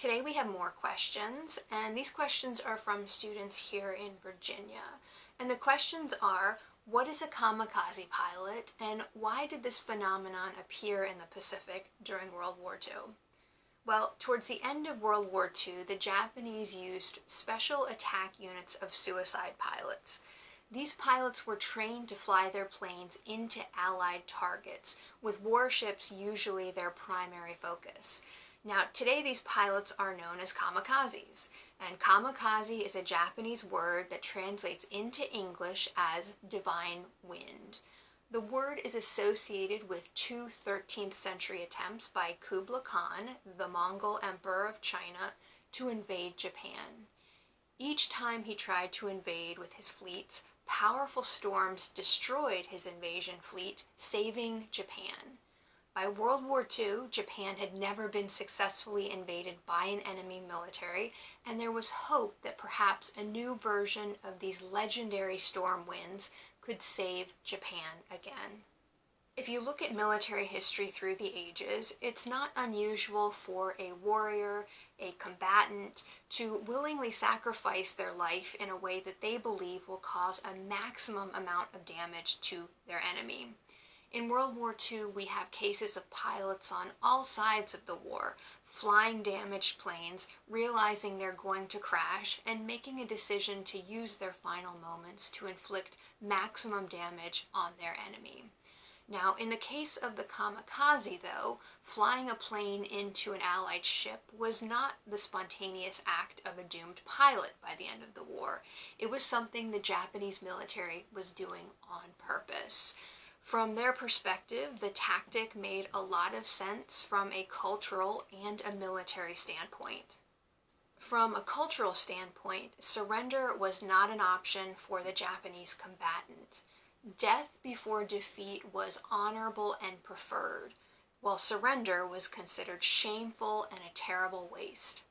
Today we have more questions, and these questions are from students here in Virginia. And the questions are, what is a kamikaze pilot, and why did this phenomenon appear in the Pacific during World War II? Well, towards the end of World War II, the Japanese used special attack units of suicide pilots. These pilots were trained to fly their planes into Allied targets, with warships usually their primary focus. Now, today these pilots are known as kamikazes, and kamikaze is a Japanese word that translates into English as divine wind. The word is associated with two 13th century attempts by Kublai Khan, the Mongol Emperor of China, to invade Japan. Each time he tried to invade with his fleets, powerful storms destroyed his invasion fleet, saving Japan. By World War II, Japan had never been successfully invaded by an enemy military, and there was hope that perhaps a new version of these legendary storm winds could save Japan again. If you look at military history through the ages, it's not unusual for a warrior, a combatant, to willingly sacrifice their life in a way that they believe will cause a maximum amount of damage to their enemy. In World War II, we have cases of pilots on all sides of the war, flying damaged planes, realizing they're going to crash, and making a decision to use their final moments to inflict maximum damage on their enemy. Now, in the case of the kamikaze, though, flying a plane into an Allied ship was not the spontaneous act of a doomed pilot by the end of the war. It was something the Japanese military was doing on purpose. From their perspective, the tactic made a lot of sense from a cultural and a military standpoint. From a cultural standpoint, surrender was not an option for the Japanese combatant. Death before defeat was honorable and preferred, while surrender was considered shameful and a terrible waste.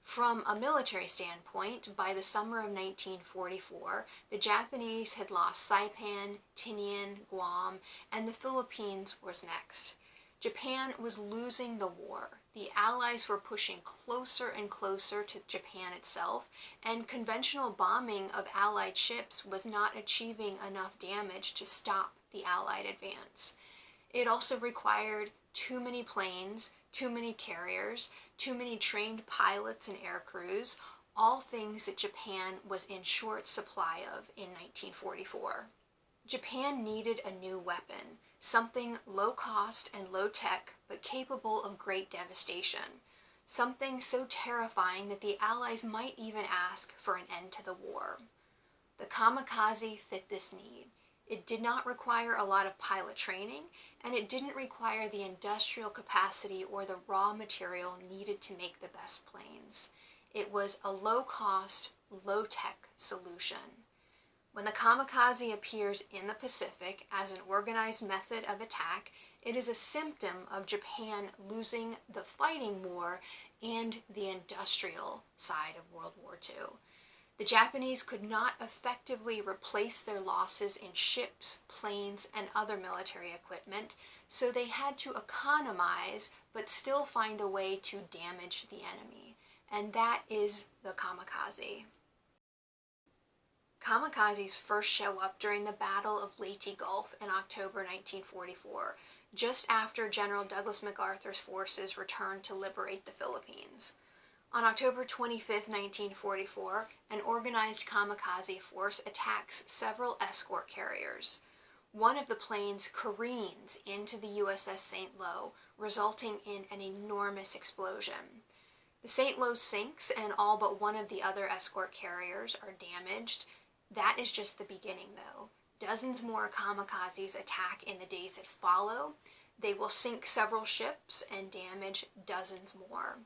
From a military standpoint, by the summer of 1944, the Japanese had lost Saipan, Tinian, Guam, and the Philippines was next. Japan was losing the war. The Allies were pushing closer and closer to Japan itself, and conventional bombing of Allied ships was not achieving enough damage to stop the Allied advance. It also required too many planes, too many carriers, too many trained pilots and air crews, all things that Japan was in short supply of in 1944. Japan needed a new weapon, something low cost and low tech, but capable of great devastation. Something so terrifying that the Allies might even ask for an end to the war. The kamikaze fit this need. It did not require a lot of pilot training, and it didn't require the industrial capacity or the raw material needed to make the best planes. It was a low-cost, low-tech solution. When the kamikaze appears in the Pacific as an organized method of attack, it is a symptom of Japan losing the fighting war and the industrial side of World War II. The Japanese could not effectively replace their losses in ships, planes, and other military equipment, so they had to economize but still find a way to damage the enemy. And that is the kamikaze. Kamikazes first show up during the Battle of Leyte Gulf in October 1944, just after General Douglas MacArthur's forces returned to liberate the Philippines. On October 25, 1944, an organized kamikaze force attacks several escort carriers. One of the planes careens into the USS St. Lo, resulting in an enormous explosion. The St. Lo sinks, and all but one of the other escort carriers are damaged. That is just the beginning, though. Dozens more kamikazes attack in the days that follow. They will sink several ships and damage dozens more.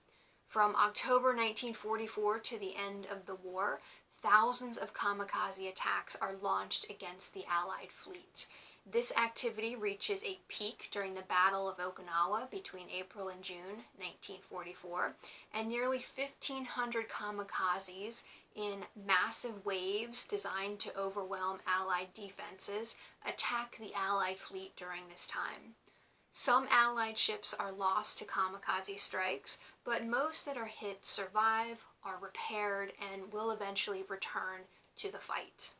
From October 1944 to the end of the war, thousands of kamikaze attacks are launched against the Allied fleet. This activity reaches a peak during the Battle of Okinawa between April and June 1944, and nearly 1,500 kamikazes in massive waves designed to overwhelm Allied defenses attack the Allied fleet during this time. Some Allied ships are lost to kamikaze strikes, but most that are hit survive, are repaired, and will eventually return to the fight.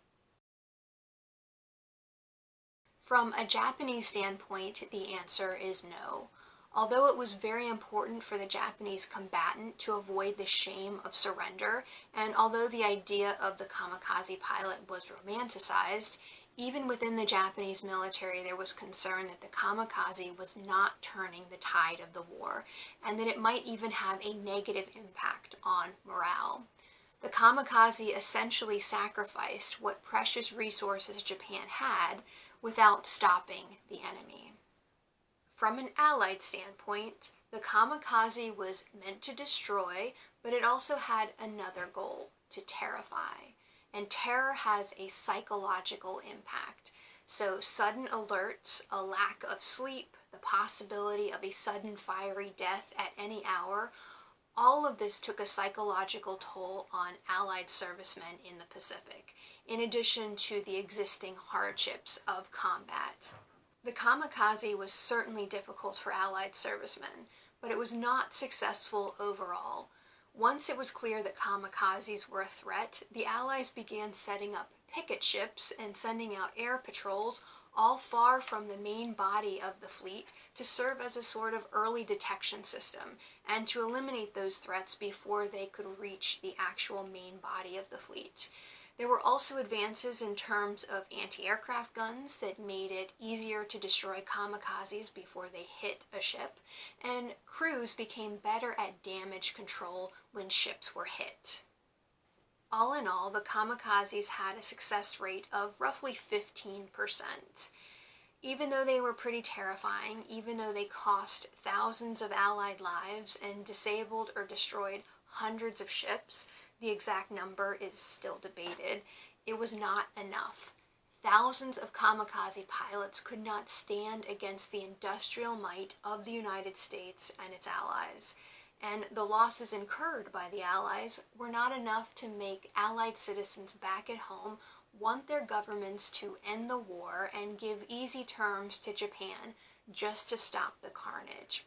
From a Japanese standpoint, the answer is no. Although it was very important for the Japanese combatant to avoid the shame of surrender, and although the idea of the kamikaze pilot was romanticized, even within the Japanese military there was concern that the kamikaze was not turning the tide of the war, and that it might even have a negative impact on morale. The kamikaze essentially sacrificed what precious resources Japan had without stopping the enemy. From an Allied standpoint, the kamikaze was meant to destroy, but it also had another goal, to terrify. And terror has a psychological impact. So sudden alerts, a lack of sleep, the possibility of a sudden fiery death at any hour, all of this took a psychological toll on Allied servicemen in the Pacific, in addition to the existing hardships of combat. The kamikaze was certainly difficult for Allied servicemen, but it was not successful overall. Once it was clear that kamikazes were a threat, the Allies began setting up picket ships and sending out air patrols all far from the main body of the fleet to serve as a sort of early detection system and to eliminate those threats before they could reach the actual main body of the fleet. There were also advances in terms of anti-aircraft guns that made it easier to destroy kamikazes before they hit a ship, and crews became better at damage control when ships were hit. All in all, the kamikazes had a success rate of roughly 15%. Even though they were pretty terrifying, even though they cost thousands of Allied lives and disabled or destroyed hundreds of ships, the exact number is still debated, it was not enough. Thousands of kamikaze pilots could not stand against the industrial might of the United States and its allies, and the losses incurred by the Allies were not enough to make Allied citizens back at home want their governments to end the war and give easy terms to Japan just to stop the carnage.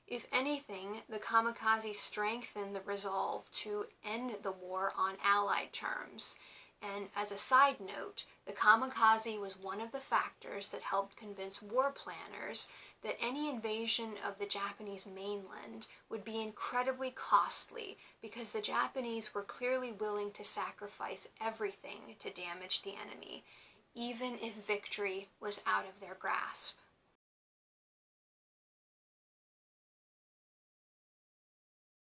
If anything, the kamikaze strengthened the resolve to end the war on Allied terms. And as a side note, the kamikaze was one of the factors that helped convince war planners that any invasion of the Japanese mainland would be incredibly costly because the Japanese were clearly willing to sacrifice everything to damage the enemy, even if victory was out of their grasp.